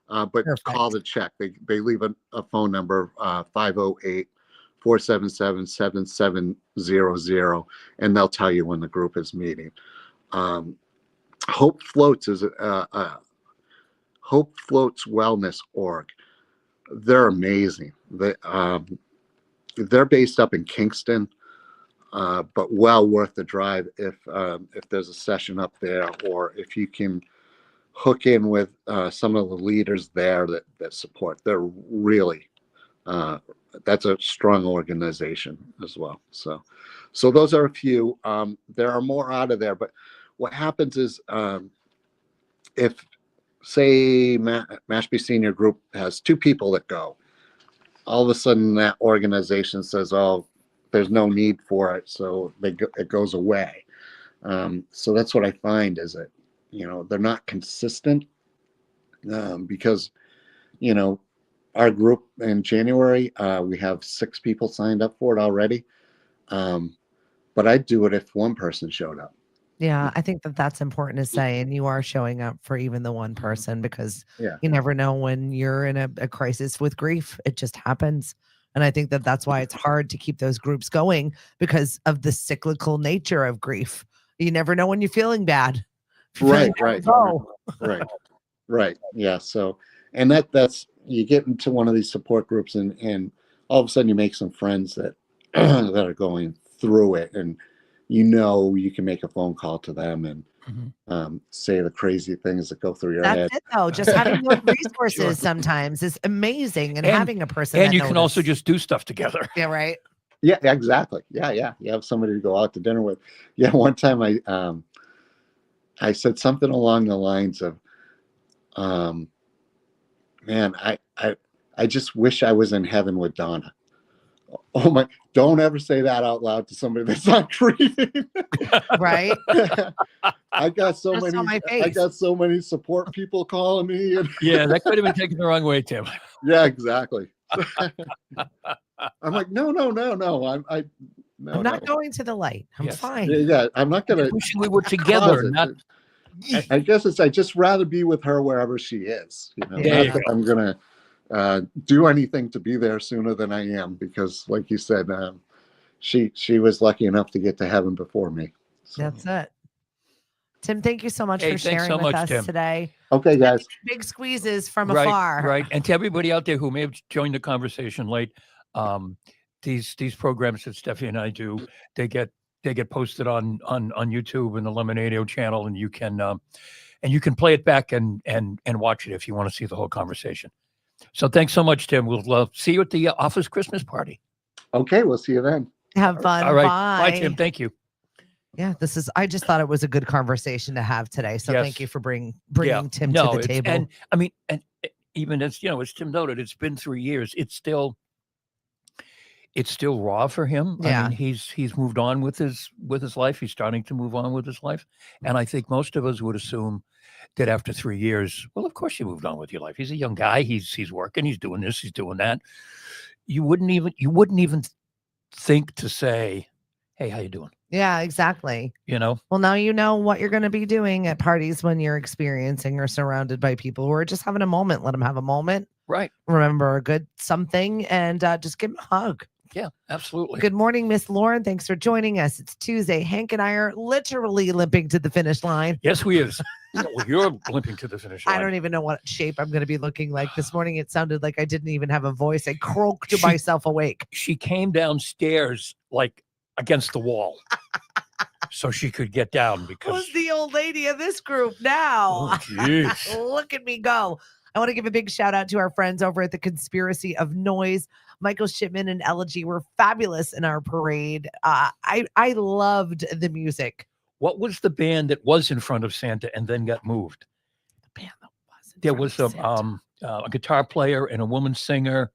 but Perfect. call to check. They leave a phone number 508-477-7700, and they'll tell you when the group is meeting. Hope Floats is Hope Floats Wellness Org. They're amazing. They're based up in Kingston, but well worth the drive if there's a session up there, or if you can hook in with some of the leaders there that support. They're really that's a strong organization as well. So those are a few. There are more out of there, but what happens is if, say, Mashpee Senior Group has 2 people that go, all of a sudden that organization says, oh, there's no need for it, so it goes away. So that's what I find is that, they're not consistent, because, our group in January, we have 6 people signed up for it already. But I'd do it if one person showed up. Yeah, I think that's important to say. And you are showing up for even the one person, because you never know when you're in a crisis with grief. It just happens. And I think that's why it's hard to keep those groups going, because of the cyclical nature of grief. You never know when you're feeling bad. Right. Right. Right. Yeah. So, and that's, you get into one of these support groups and all of a sudden you make some friends that that are going through it, and you can make a phone call to them and say the crazy things that go through your head. That's it, though. Just having those resources sometimes is amazing, and having a person. And you can also just do stuff together. Yeah, right. Yeah, exactly. Yeah. You have somebody to go out to dinner with. Yeah, one time I said something along the lines of, man, I just wish I was in heaven with Donna. Oh my, don't ever say that out loud to somebody that's not grieving. Right. I got so many support people calling me. Yeah, that could have been taken the wrong way, Tim. Yeah, exactly. I'm like, no. I'm not going to the light. I'm fine. Yeah, I'm not gonna. Wishing we were together. I guess I just rather be with her wherever she is. Not that I'm gonna do anything to be there sooner than I am, because, like you said, she was lucky enough to get to heaven before me. So. That's it. Tim, thank you so much for sharing with us today. Okay, guys. Big squeezes from afar. Right. And to everybody out there who may have joined the conversation late, these programs that Steffi and I do, they get posted on YouTube and the Lemonadio channel, and you can play it back and watch it if you want to see the whole conversation. So thanks so much, Tim. We'll see you at the office Christmas party. Okay, we'll see you then. Have fun. All right. Bye, Tim. Thank you. Yeah, I just thought it was a good conversation to have today. So thank you for bringing Tim to the table. And I mean, and even as Tim noted, it's been 3 years. It's still raw for him. Yeah. I mean, he's moved on with his life. He's starting to move on with his life. And I think most of us would assume that after 3 years, well, of course you moved on with your life. He's a young guy. He's working. He's doing this. He's doing that. You wouldn't even think to say, "Hey, how you doing?" Yeah, exactly. Well, now you know what you're going to be doing at parties when you're experiencing or surrounded by people who are just having a moment. Let them have a moment. Right. Remember a good something, and just give them a hug. Yeah, absolutely. Good morning, Miss Lauren. Thanks for joining us. It's Tuesday. Hank and I are literally limping to the finish line. Yes, we is. Well, you're limping to the finish line. I don't even know what shape I'm going to be looking like. This morning, it sounded like I didn't even have a voice. I croaked myself awake. She came downstairs like against the wall so she could get down, because who's the old lady of this group now? Oh, geez. Look at me go. I want to give a big shout out to our friends over at the Conspiracy of Noise. Michael Shipman and Elegy were fabulous in our parade. I loved the music. What was the band that was in front of Santa and then got moved? The band that was in There from was Santa. a guitar player and a woman singer.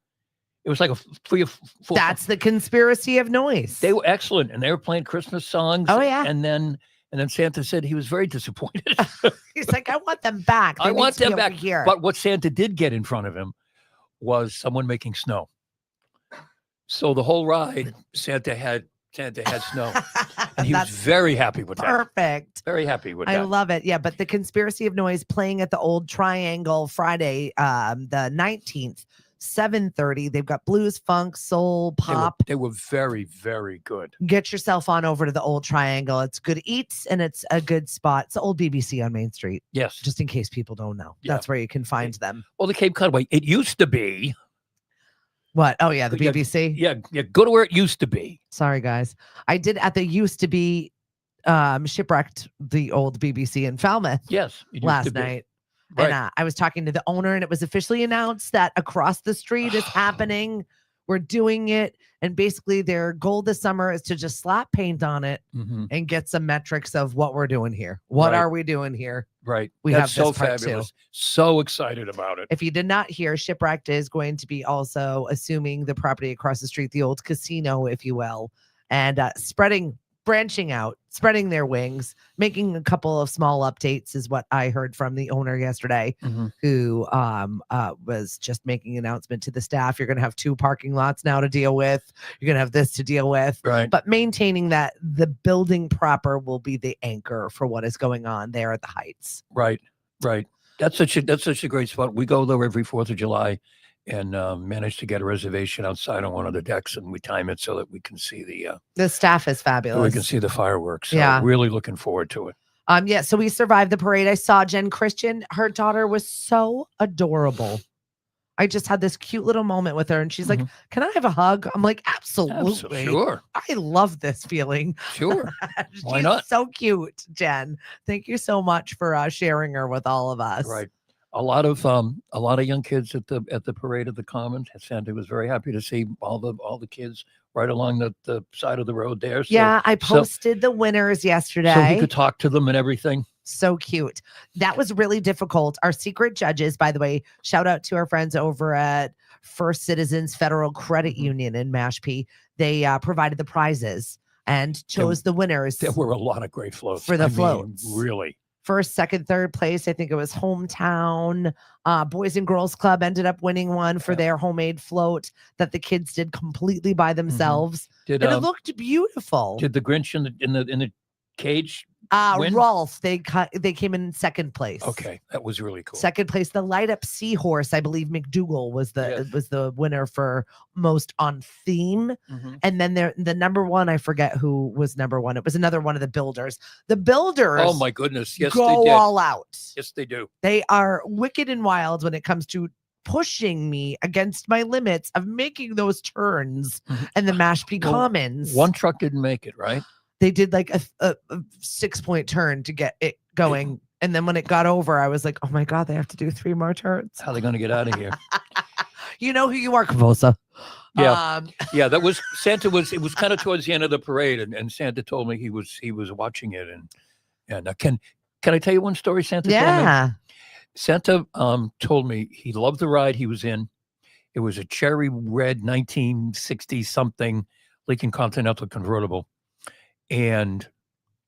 It was like a 3 or 4. That's the conspiracy of noise. They were excellent, and they were playing Christmas songs. Oh, yeah. And then Santa said he was very disappointed. He's like, I want them back. I want them back here. But what Santa did get in front of him was someone making snow. So the whole ride, Santa had snow, and he was That's very happy with that. perfect. Very happy with I that. love it. Yeah, but the conspiracy of noise playing at the old Triangle Friday, the 19th, 7:30. They've got blues, funk, soul, pop. They were very, very good. Get yourself on over to the old Triangle. It's good eats and it's a good spot. It's the old BBC on Main Street, Yes. just in case people don't know. Yeah. That's where you can find them. Well, the Cape Cod way. It used to be. What? Oh, yeah, the Yeah, BBC. Yeah, go to where it used to be. Sorry, guys. I did at the used to be shipwrecked the old BBC in Falmouth Yes. It used to last be. night. Right. And I was talking to the owner, and it was officially announced that across the street is happening. We're doing it. And basically, their goal this summer is to just slap paint on it Mhm. and get some metrics of what we're doing here. What Right. are we doing here? Right. We That's have so this part too. fabulous. So excited about it. If you did not hear, Shipwrecked is going to be also assuming the property across the street, the old casino, if you will, and branching out, spreading their wings, making a couple of small updates is what I heard from the owner yesterday, Mhm. who was just making an announcement to the staff. You're going to have 2 parking lots now to deal with. You're going to have this to deal with. Right. But maintaining that the building proper will be the anchor for what is going on there at the Heights. Right. Right. That's such a great spot. We go there every 4th of July and manage to get a reservation outside on one of the decks, and we time it so that we can see The staff is so fabulous. we can see the fireworks. So Yeah. really looking forward to it. Yeah, so we survived the parade. I saw Jen Christian. Her daughter was so adorable. I just had this cute little moment with her, and she's like, "Can I have a hug?" I'm like, "Absolutely." Sure. I love this feeling. Sure. Why She's not? so cute, Jen. Thank you so much for sharing her with all of us. Right. A lot of young kids at the parade at the Commons. Santa was very happy to see all the kids right along the side of the road there. So, Yeah, I posted the winners yesterday. so he could talk to them and everything. So cute. That was really difficult. Our secret judges, by the way, shout out to our friends over at First Citizens Federal Credit Union in Mashpee. They provided the prizes and chose the winners. There were a lot of great floats. For the I mean, floats. really. First, second, third place. I think it was Hometown. Boys and Girls Club ended up winning one for their homemade float that the kids did completely by themselves. Did And it looked beautiful. did the Grinch in the cage win? Rolf, they came in second place. Okay, that was really cool. Second place, the light up seahorse. I believe McDougal was the winner for most on theme. Mhm. And then the number one, I forget who was number one. It was another one of the builders. The builders, Oh my goodness! Yes, go they did. all out. Yes, they do. They are wicked and wild when it comes to pushing me against my limits of making those turns Mhm. and the Mashpee Well, Commons. One truck didn't make it, right? They did like a 6-point turn to get it going. And then when it got over, I was like, oh my God, they have to do 3 more turns. How are they going to get out of here? You know who you are, Kavosa. Yeah. Yeah, that was Santa. It was kind of towards the end of the parade, and Santa told me he was watching it, and can I tell you one story Santa told me? Yeah. Santa told me he loved the ride he was in. It was a cherry red 1960 something Lincoln Continental convertible, and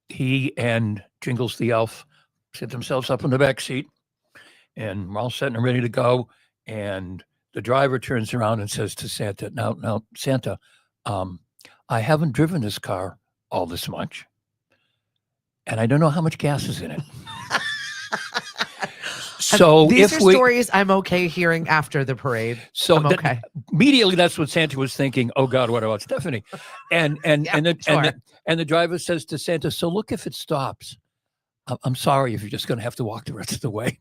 he and Jingles the Elf set themselves up in the back seat, and we're all set and ready to go. And the driver turns around and says to Santa, "Now, Santa, I haven't driven this car all this much, and I don't know how much gas is in it." So These if are we, stories I'm okay hearing after the parade. so I'm that- okay. immediately that's what Santa was thinking. Oh God, what about Stephanie? And the driver says to Santa, "So look, if it stops, I'm sorry if you're just going to have to walk the rest of the way."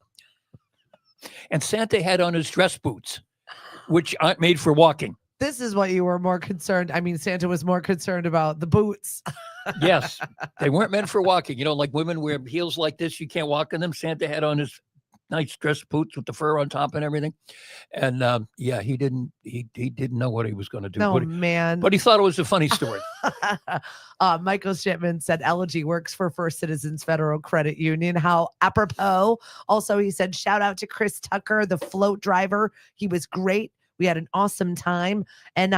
And Santa had on his dress boots, which aren't made for walking. This is what you were more concerned. I mean, Santa was more concerned about the boots. Yes, they weren't meant for walking. You know, like women wear heels like this, you can't walk in them. Santa had on his nice dress boots with the fur on top and everything. And yeah, he didn't know what he was going to do. No, man. But he thought it was a funny story. Michael Shipman said Elegy works for First Citizens Federal Credit Union. How apropos. Also, he said, shout out to Chris Tucker, the float driver. He was great. We had an awesome time. And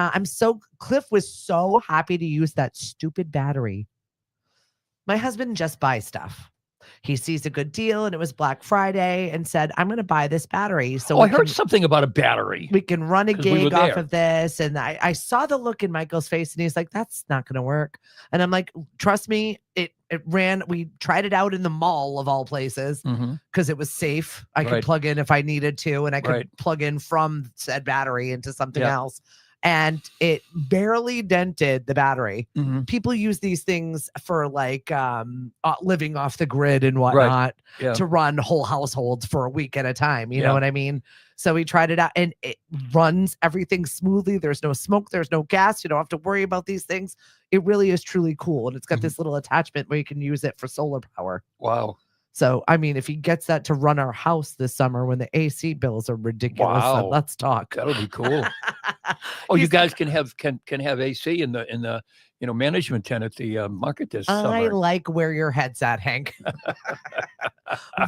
Cliff was so happy to use that stupid battery. My husband just buys stuff. He sees a good deal and it was Black Friday and said, I'm going to buy this battery. So I heard something about a battery. We can run a 'Cause we were gig off there. of this. And I saw the look in Michael's face and he's like, that's not going to work. And I'm like, trust me, it ran. We tried it out in the mall of all places Mhm. because it was safe. I could Right. plug in if I needed to, and I could Right. plug in from said battery into something Yeah. else. And it barely dented the battery. Mhm. People use these things for like living off the grid and whatnot Yeah. to run whole households for a week at a time. You Yeah. know what I mean? So we tried it out and it runs everything smoothly. There's no smoke. There's no gas. You don't have to worry about these things. It really is truly cool. And it's got Mhm. this little attachment where you can use it for solar power. Wow. So, I mean, if he gets that to run our house this summer when the AC bills are ridiculous, then Wow. let's talk. That'll be cool. Oh, you He's- guys can have AC in the management tent at the market this I summer. like where your head's at, Hank.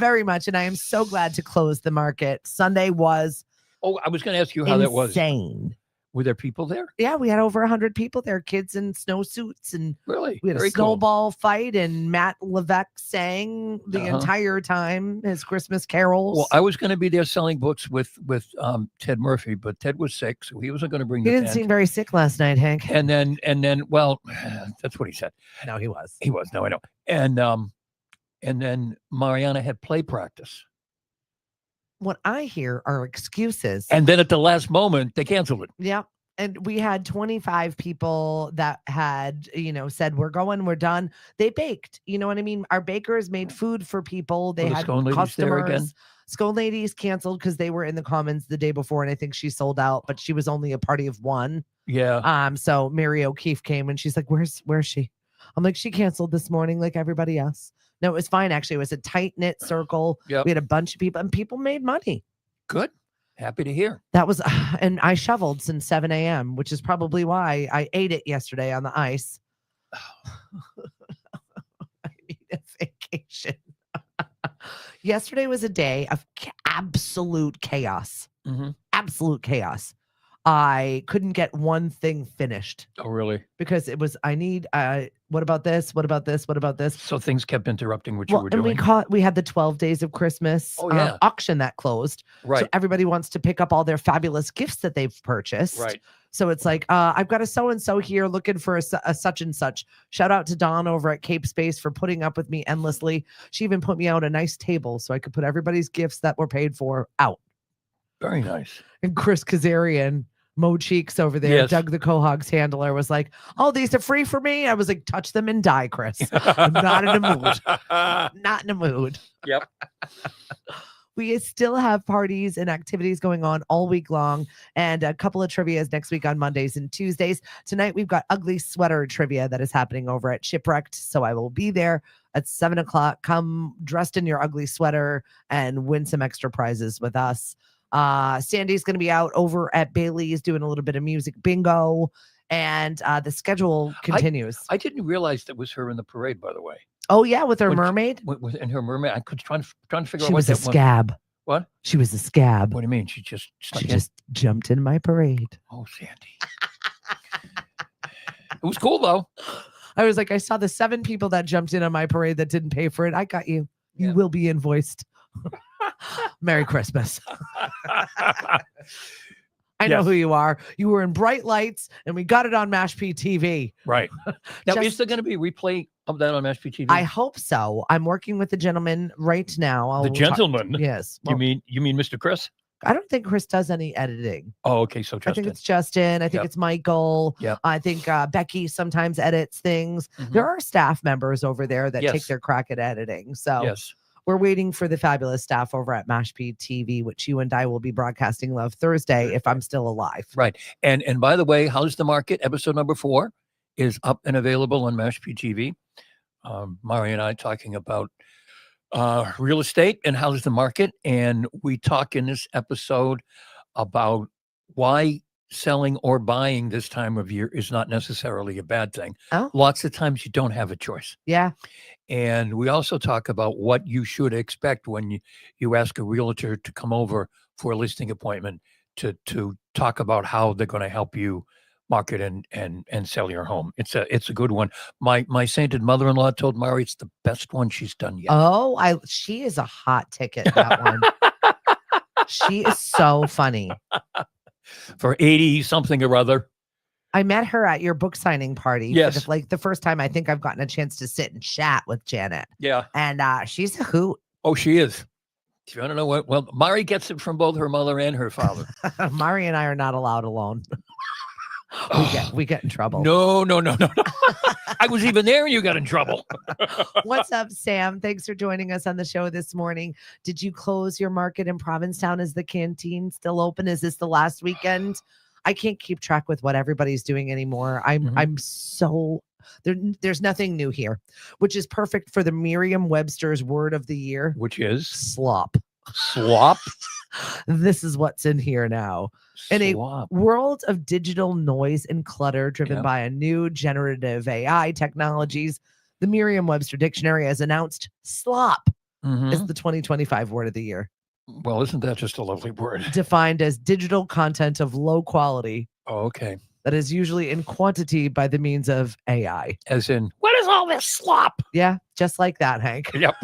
Very much. And I am so glad to close the market. Sunday was Oh, I was going to ask you how that was. insane. Were there people there? Yeah, we had over 100 people there, kids in snowsuits, and Really? we had Very a cool. snowball fight, and Matt Levesque sang the Uh-huh. entire time his Christmas carols. Well, I was going to be there selling books with Ted Murphy, but Ted was sick, so he wasn't going to bring he the didn't tent. seem very sick last night, Hank. And then, well, that's what he said. No, he was. He was. No, I know. And then Mariana had play practice, What I hear are excuses. and then at the last moment they canceled it. Yeah. And we had 25 people that had, said, we're going, we're done. They baked. You know what I mean? Our bakers made food for people. They Were the had scone ladies there customers. again? Scone ladies canceled because they were in the Commons the day before, and I think she sold out, but she was only a party of one. Yeah. So Mary O'Keefe came and she's like, where's she? I'm like, she canceled this morning like everybody else. No, it was fine. Actually, it was a tight knit circle. Yep. We had a bunch of people and people made money. Good. Happy to hear. That was, and I shoveled since 7 a.m., which is probably why I ate it yesterday on the ice. I need a vacation. Yesterday was a day of absolute chaos. Mm-hmm. Absolute chaos. I couldn't get one thing finished Oh, really? because it was, what about this? What about this? What about this? So things kept interrupting what you were And doing. we had the 12 days of Christmas Oh, yeah. auction that closed. Right. So everybody wants to pick up all their fabulous gifts that they've purchased. Right. So it's like, I've got a so-and-so here looking for a such and such. Shout out to Dawn over at Cape Space for putting up with me endlessly. She even put me out a nice table so I could put everybody's gifts that were paid for out. Very nice. And Chris Kazarian, Mo Cheeks over there, Yes. Doug the Cohogs handler, was like, oh, these are free for me. I was like, touch them and die, Chris. I'm not in a mood. Not in a mood. Yep. We still have parties and activities going on all week long, and a couple of trivias next week on Mondays and Tuesdays. Tonight, we've got ugly sweater trivia that is happening over at Shipwrecked. So I will be there at 7:00. Come dressed in your ugly sweater and win some extra prizes with us. Sandy's going to be out over at Bailey's doing a little bit of music bingo, and the schedule continues. I didn't realize that was her in the parade, by the way. Oh yeah, with her When she- mermaid. In her mermaid, I could trying to figure She out was what a that was. scab. What? She was a scab. What do you mean? She just She snuck in? just jumped in my parade. Oh, Sandy. It was cool though. I was like, I saw the 7 people that jumped in on my parade that didn't pay for it. I got you. You Yeah. will be invoiced. Merry Christmas. I know Yes. who you are. You were in bright lights and we got it on MASH TV. Right. Now, is Just- there going to be a replay of that on MSP TV? I hope so. I'm working with the gentleman right now. the I'll talk- gentleman. Yes. You Well, mean Mr. Chris? I don't think Chris does any editing. Oh, okay. So I Justin. think it's Justin. I think Yep. it's Michael. Yep. I think Becky sometimes edits things. Mhm. There are staff members over there that take Yes. their crack at editing. So Yes. we're waiting for the fabulous staff over at MASH TV, which you and I will be broadcasting live Thursday if I'm still alive. Right. And by the way, How's the Market? Episode number 4 is up and available on MASH TV. Mari and I talking about real estate and how's the market. And we talk in this episode about why selling or buying this time of year is not necessarily a bad thing. Oh. Lots of times you don't have a choice. Yeah. And we also talk about what you should expect when you ask a realtor to come over for a listing appointment to talk about how they're going to help you market and sell your home. It's a good one. My sainted mother-in-law told Mari it's the best one she's done yet. Oh, she is a hot ticket, that one. She is so funny. For 80 something or other. I met her at your book signing party. Yes. For the first time I think I've gotten a chance to sit and chat with Janet. Yeah. And she's a hoot. Oh, she is. If you want to know what, well, Mari gets it from both her mother and her father. Mari and I are not allowed alone. we get in trouble. No. I was even there and you got in trouble. What's up, Sam? Thanks for joining us on the show this morning. Did you close your market in Provincetown? Is the canteen still open? Is this the last weekend? I can't keep track with what everybody's doing anymore. I'm so there's nothing new here, which is perfect for the Merriam-Webster's word of the year, Which is slop. slop. This is what's in here now. In a Slop. world of digital noise and clutter driven Yeah. by a new generative AI technologies, the Merriam-Webster dictionary has announced slop Mhm. is the 2025 word of the year, Well, isn't that just a lovely word? defined as digital content of low quality Oh, okay. that is usually in quantity by the means of AI. As in, what is all this slop? Yeah, just like that, Hank. Yep.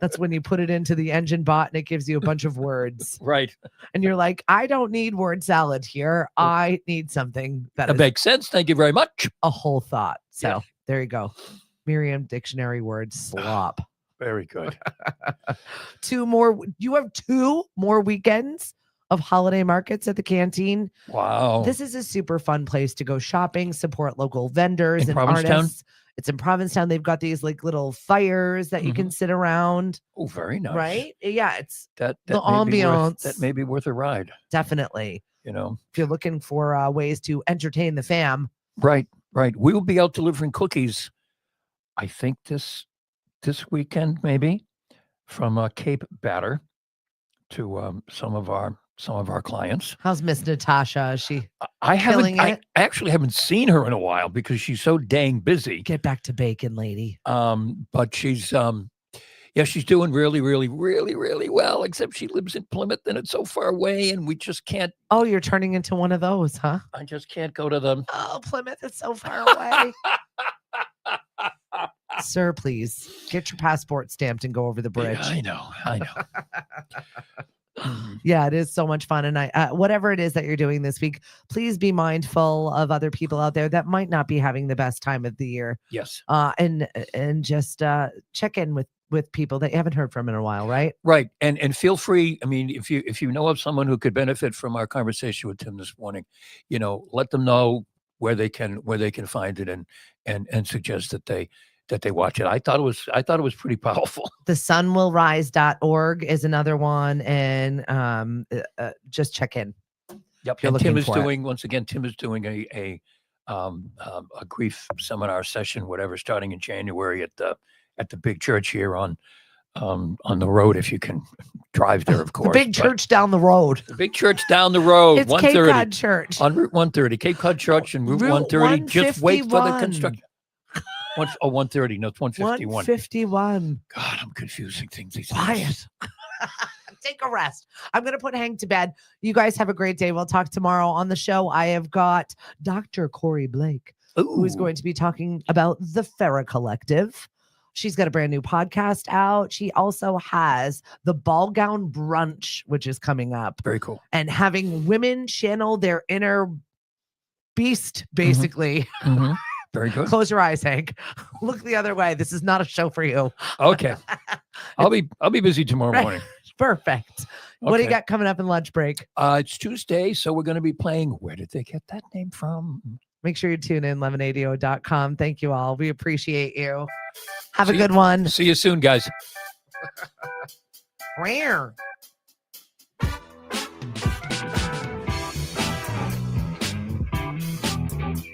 That's when you put it into the engine bot and it gives you a bunch of words. Right. And you're like, I don't need word salad here. I need something that That is makes sense. Thank you very much. a whole thought. So Yeah. there you go. Merriam dictionary word slop. Very good. You have 2 more weekends of holiday markets at the canteen. Wow. This is a super fun place to go shopping, support local vendors In and Provincetown? artists. It's in Provincetown. They've got these like little fires that you can sit around, Oh, very nice. right? Yeah, it's That The may be worth- ambiance. that may be worth a ride. definitely, You know. if you're looking for ways to entertain the fam. Right. We will be out delivering cookies. I think this weekend maybe from Cape Batter to some of our clients. How's Miss Natasha? Is she I Killing haven't. I it? actually haven't seen her in a while because she's so dang busy. get back to bacon, lady? But she's she's doing really, really, really, really well. Except she lives in Plymouth and it's so far away, and we just can't. Oh, you're turning into one of those, huh? I just can't go to them. Oh, Plymouth is so far away. Sir, please get your passport stamped and go over the bridge. Yeah, I know. Yeah, it is so much fun. And whatever it is that you're doing this week, please be mindful of other people out there that might not be having the best time of the year. Yes. And just check in with people that you haven't heard from in a while, right? Right. And feel free. I mean, if you know of someone who could benefit from our conversation with Tim this morning, let them know where they can find it and suggest that they watch it. I thought it was pretty powerful. thesunwillrise.org is another one, and just check in. Yep. You're And Tim looking is for it. doing once again. Tim is doing a grief seminar session, whatever, starting in January at the big church here on the road. If you can drive there, of The course. big but church down the road. the big church down the road. It's Cape 130 Cod Church. on Route 130, Cape Cod Church and Route Route 130. Just wait for the 151. construction. 130. No, it's 151. 151. God, I'm confusing things. These days. Quiet. Take a rest. I'm going to put Hank to bed. You guys have a great day. We'll talk tomorrow on the show. I have got Dr. Corey Blake, who is Ooh. going to be talking about the Farrah Collective. She's got a brand new podcast out. She also has the Ball Gown Brunch, which is coming up, Very cool. and having women channel their inner beast, basically. Mhm. Very good. Close your eyes, Hank. Look the other way. This is not a show for you. Okay. I'll be busy tomorrow Right. morning. Perfect. What do you Okay. got coming up in lunch break? It's Tuesday, so we're going to be playing. Where did they get that name from? Make sure you tune in, 1180.com. Thank you all. We appreciate you. Have a See- good one. See you soon, guys. Rare.